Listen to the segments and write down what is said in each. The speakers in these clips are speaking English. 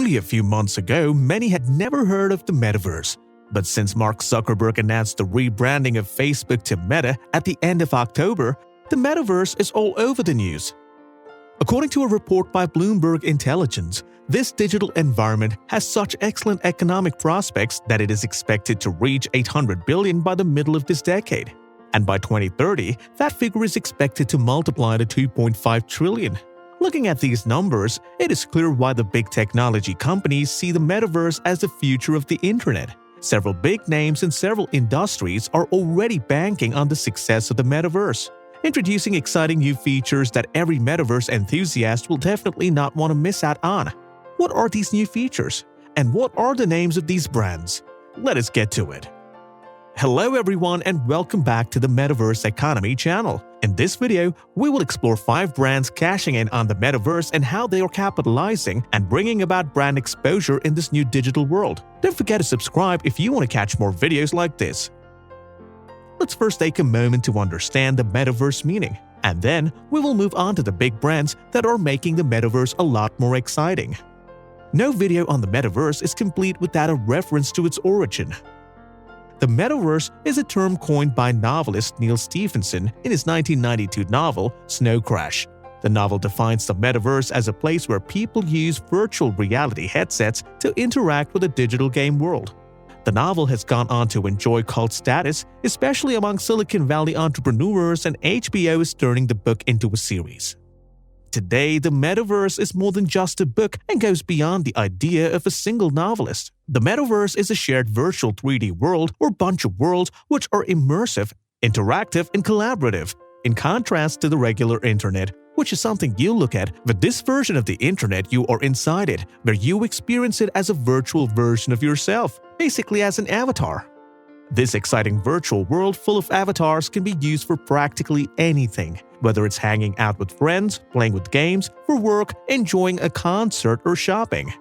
Only a few months ago, many had never heard of the Metaverse. But since Mark Zuckerberg announced the rebranding of Facebook to Meta at the end of October, the Metaverse is all over the news. According to a report by Bloomberg Intelligence, this digital environment has such excellent economic prospects that it is expected to reach $800 billion by the middle of this decade. And by 2030, that figure is expected to multiply to $2.5 trillion. Looking at these numbers, it is clear why the big technology companies see the Metaverse as the future of the internet. Several big names in several industries are already banking on the success of the Metaverse, introducing exciting new features that every Metaverse enthusiast will definitely not want to miss out on. What are these new features? And what are the names of these brands? Let us get to it. Hello everyone and welcome back to the Metaverse Economy channel. In this video, we will explore 5 brands cashing in on the Metaverse and how they are capitalizing and bringing about brand exposure in this new digital world. Don't forget to subscribe if you want to catch more videos like this. Let's first take a moment to understand the Metaverse meaning, and then we will move on to the big brands that are making the Metaverse a lot more exciting. No video on the Metaverse is complete without a reference to its origin. The Metaverse is a term coined by novelist Neal Stephenson in his 1992 novel, Snow Crash. The novel defines the Metaverse as a place where people use virtual reality headsets to interact with a digital game world. The novel has gone on to enjoy cult status, especially among Silicon Valley entrepreneurs, and HBO is turning the book into a series. Today, the Metaverse is more than just a book and goes beyond the idea of a single novelist. The Metaverse is a shared virtual 3D world or bunch of worlds which are immersive, interactive, and collaborative, in contrast to the regular internet, which is something you look at. With this version of the internet, you are inside it, where you experience it as a virtual version of yourself, basically as an avatar. This exciting virtual world full of avatars can be used for practically anything, whether it's hanging out with friends, playing with games, for work, enjoying a concert, or shopping.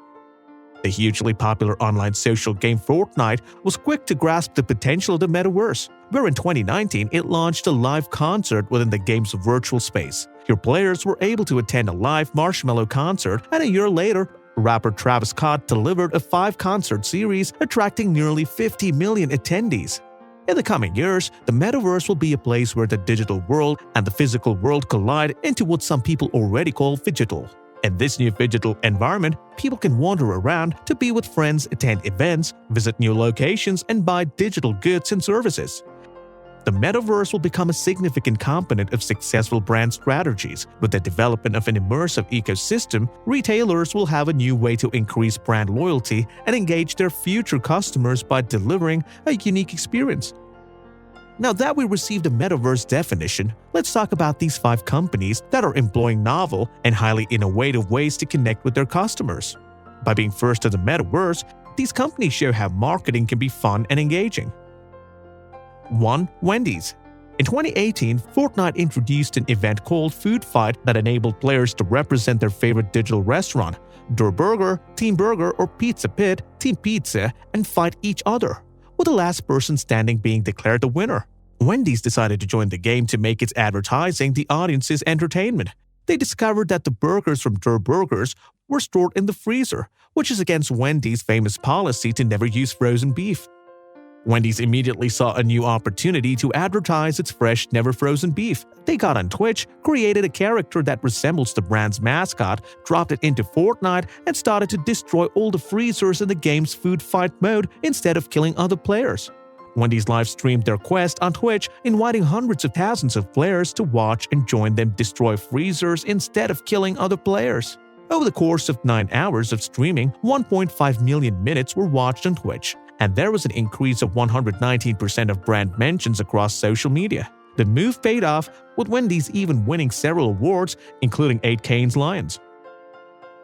The hugely popular online social game Fortnite was quick to grasp the potential of the Metaverse, where in 2019 it launched a live concert within the game's virtual space. Your players were able to attend a live Marshmello concert, and a year later, rapper Travis Scott delivered a 5-concert series attracting nearly 50 million attendees. In the coming years, the Metaverse will be a place where the digital world and the physical world collide into what some people already call phygital. In this new phygital environment, people can wander around to be with friends, attend events, visit new locations, and buy digital goods and services. The Metaverse will become a significant component of successful brand strategies. With the development of an immersive ecosystem, retailers will have a new way to increase brand loyalty and engage their future customers by delivering a unique experience. Now that we received a Metaverse definition, let's talk about these 5 companies that are employing novel and highly innovative ways to connect with their customers. By being first to the Metaverse, these companies show how marketing can be fun and engaging. 1. Wendys. In 2018, Fortnite introduced an event called Food Fight that enabled players to represent their favorite digital restaurant, Der Burger, Team Burger, or Pizza Pit, Team Pizza, and fight each other, with the last person standing being declared the winner. Wendys decided to join the game to make its advertising the audience's entertainment. They discovered that the burgers from Der Burgers were stored in the freezer, which is against Wendys' famous policy to never use frozen beef. Wendys immediately saw a new opportunity to advertise its fresh, never-frozen beef. They got on Twitch, created a character that resembles the brand's mascot, dropped it into Fortnite, and started to destroy all the freezers in the game's food fight mode instead of killing other players. Wendys live-streamed their quest on Twitch, inviting hundreds of thousands of players to watch and join them destroy freezers instead of killing other players. Over the course of 9 hours of streaming, 1.5 million minutes were watched on Twitch, and there was an increase of 119% of brand mentions across social media. The move paid off, with Wendys even winning several awards, including 8 Cannes Lions.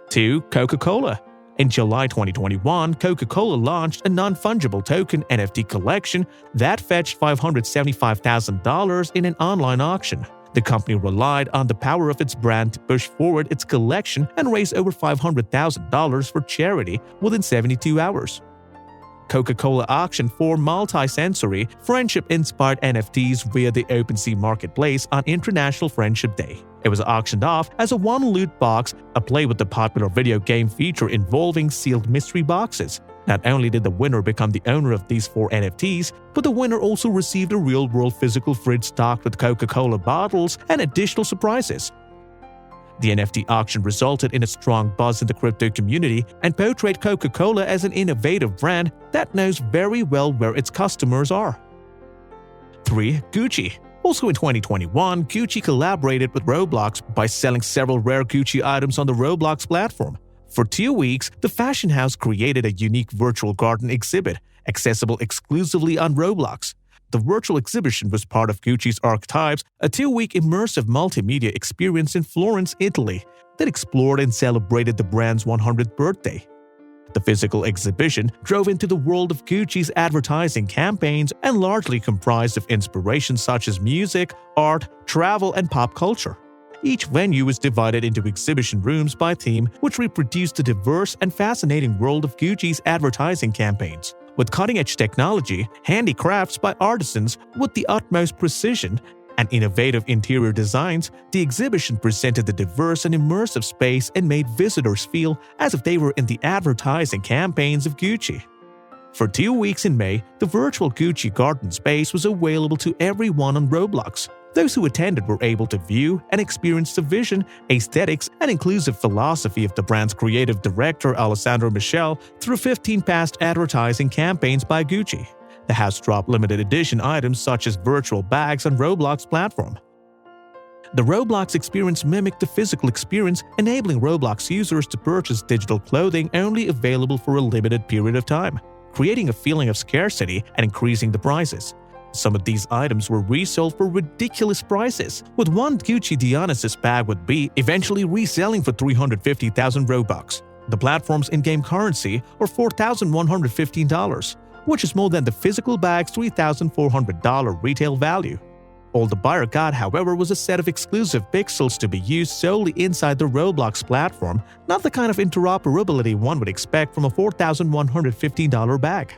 2. CocaCola. In July 2021, Coca-Cola launched a non-fungible token NFT collection that fetched $575,000 in an online auction. The company relied on the power of its brand to push forward its collection and raise over $500,000 for charity within 72 hours. Coca-Cola auctioned 4 multi-sensory, friendship-inspired NFTs via the OpenSea marketplace on International Friendship Day. It was auctioned off as a one loot box, a play with the popular video game feature involving sealed mystery boxes. Not only did the winner become the owner of these 4 NFTs, but the winner also received a real-world physical fridge stocked with Coca-Cola bottles and additional surprises. The NFT auction resulted in a strong buzz in the crypto community and portrayed Coca-Cola as an innovative brand that knows very well where its customers are. 3. Gucci. Also in 2021, Gucci collaborated with Roblox by selling several rare Gucci items on the Roblox platform. For 2 weeks, the fashion house created a unique virtual garden exhibit, accessible exclusively on Roblox. The virtual exhibition was part of Gucci's Archetypes, a 2-week immersive multimedia experience in Florence, Italy, that explored and celebrated the brand's 100th birthday. The physical exhibition drove into the world of Gucci's advertising campaigns and largely comprised of inspirations such as music, art, travel, and pop culture. Each venue was divided into exhibition rooms by theme, which reproduced the diverse and fascinating world of Gucci's advertising campaigns. With cutting-edge technology, handicrafts by artisans with the utmost precision, and innovative interior designs, the exhibition presented the diverse and immersive space and made visitors feel as if they were in the advertising campaigns of Gucci. For 2 weeks in May, the virtual Gucci garden space was available to everyone on Roblox. Those who attended were able to view and experience the vision, aesthetics, and inclusive philosophy of the brand's creative director Alessandro Michele through 15 past advertising campaigns by Gucci. The house dropped limited edition items such as virtual bags on Roblox platform. The Roblox experience mimicked the physical experience, enabling Roblox users to purchase digital clothing only available for a limited period of time, creating a feeling of scarcity and increasing the prices. Some of these items were resold for ridiculous prices, with one Gucci Dionysus bag with B eventually reselling for 350,000 Robux. The platform's in-game currency, or $4,115, which is more than the physical bag's $3,400 retail value. All the buyer got, however, was a set of exclusive pixels to be used solely inside the Roblox platform, not the kind of interoperability one would expect from a $4,115 bag.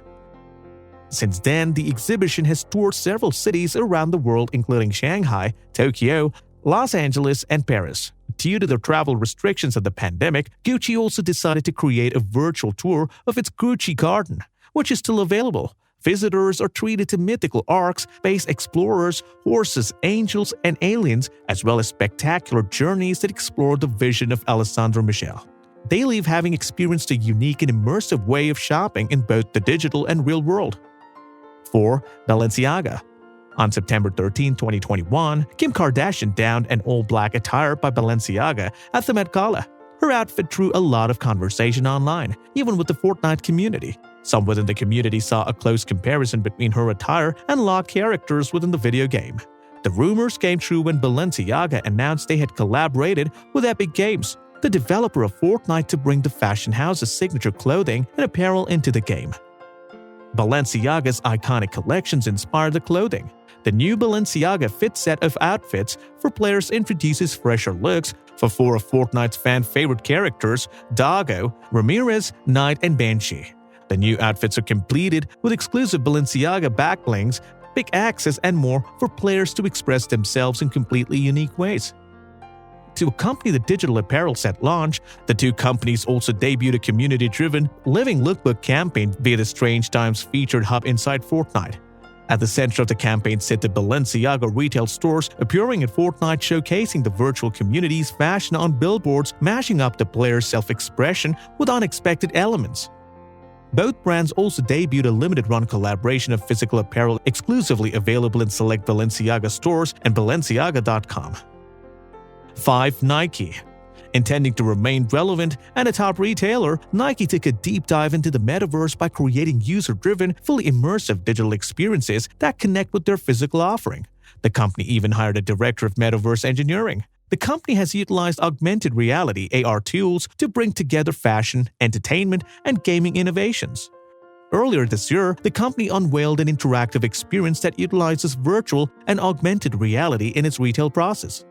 Since then, the exhibition has toured several cities around the world including Shanghai, Tokyo, Los Angeles, and Paris. Due to the travel restrictions of the pandemic, Gucci also decided to create a virtual tour of its Gucci Garden, which is still available. Visitors are treated to mythical arcs, space explorers, horses, angels, and aliens, as well as spectacular journeys that explore the vision of Alessandro Michele. They leave having experienced a unique and immersive way of shopping in both the digital and real world. 4. Balenciaga. On September 13, 2021, Kim Kardashian donned an all-black attire by Balenciaga at the Met Gala. Her outfit drew a lot of conversation online, even with the Fortnite community. Some within the community saw a close comparison between her attire and locked characters within the video game. The rumors came true when Balenciaga announced they had collaborated with Epic Games, the developer of Fortnite, to bring the fashion house's signature clothing and apparel into the game. Balenciaga's iconic collections inspired the clothing. The new Balenciaga Fit set of outfits for players introduces fresher looks for 4 of Fortnite's fan-favorite characters, Doggo, Ramirez, Knight, and Banshee. The new outfits are completed with exclusive Balenciaga backblings, pickaxes, and more for players to express themselves in completely unique ways. To accompany the digital apparel set launch, the two companies also debuted a community-driven Living Lookbook campaign via the Strange Times featured hub inside Fortnite. At the center of the campaign sit the Balenciaga retail stores appearing at Fortnite, showcasing the virtual community's fashion on billboards, mashing up the player's self-expression with unexpected elements. Both brands also debuted a limited-run collaboration of physical apparel exclusively available in select Balenciaga stores and Balenciaga.com. 5. Nike. Intending to remain relevant and a top retailer, Nike took a deep dive into the metaverse by creating user-driven, fully immersive digital experiences that connect with their physical offering. The company even hired a director of metaverse engineering. The company has utilized augmented reality (AR) tools to bring together fashion, entertainment, and gaming innovations. Earlier this year, the company unveiled an interactive experience that utilizes virtual and augmented reality in its retail process.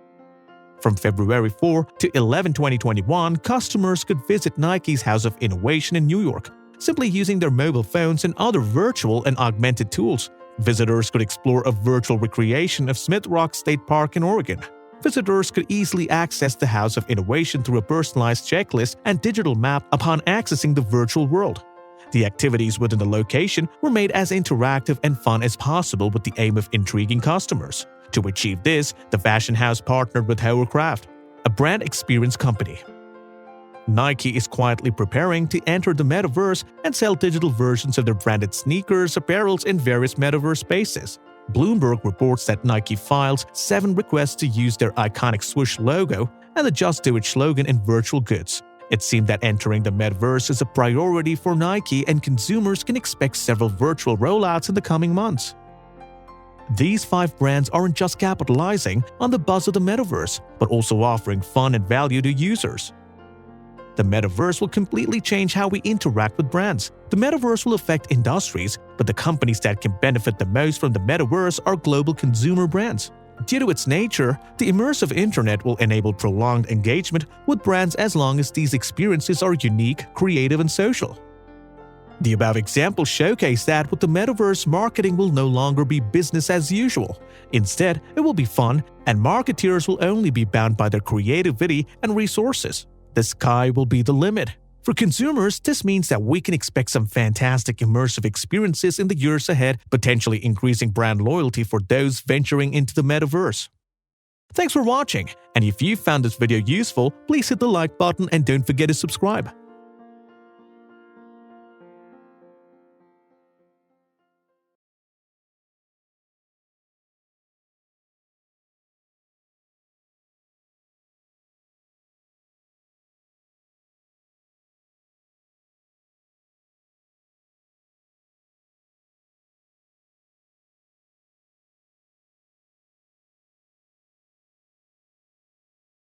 From February 4 to 11, 2021, customers could visit Nike's House of Innovation in New York, simply using their mobile phones and other virtual and augmented tools. Visitors could explore a virtual recreation of Smith Rock State Park in Oregon. Visitors could easily access the House of Innovation through a personalized checklist and digital map upon accessing the virtual world. The activities within the location were made as interactive and fun as possible with the aim of intriguing customers. To achieve this, the fashion house partnered with Hovercraft, a brand experience company. Nike is quietly preparing to enter the metaverse and sell digital versions of their branded sneakers, apparels in various metaverse spaces. Bloomberg reports that Nike filed 7 requests to use their iconic swoosh logo and the Just Do It slogan in virtual goods. It seemed that entering the metaverse is a priority for Nike, and consumers can expect several virtual rollouts in the coming months. These 5 brands aren't just capitalizing on the buzz of the metaverse, but also offering fun and value to users. The metaverse will completely change how we interact with brands. The metaverse will affect industries, but the companies that can benefit the most from the metaverse are global consumer brands. Due to its nature, the immersive internet will enable prolonged engagement with brands as long as these experiences are unique, creative, and social. The above examples showcase that with the metaverse, marketing will no longer be business as usual. Instead, it will be fun, and marketeers will only be bound by their creativity and resources. The sky will be the limit. For consumers, this means that we can expect some fantastic immersive experiences in the years ahead, potentially increasing brand loyalty for those venturing into the metaverse. Thanks for watching, and if you found this video useful, please hit the like button and don't forget to subscribe.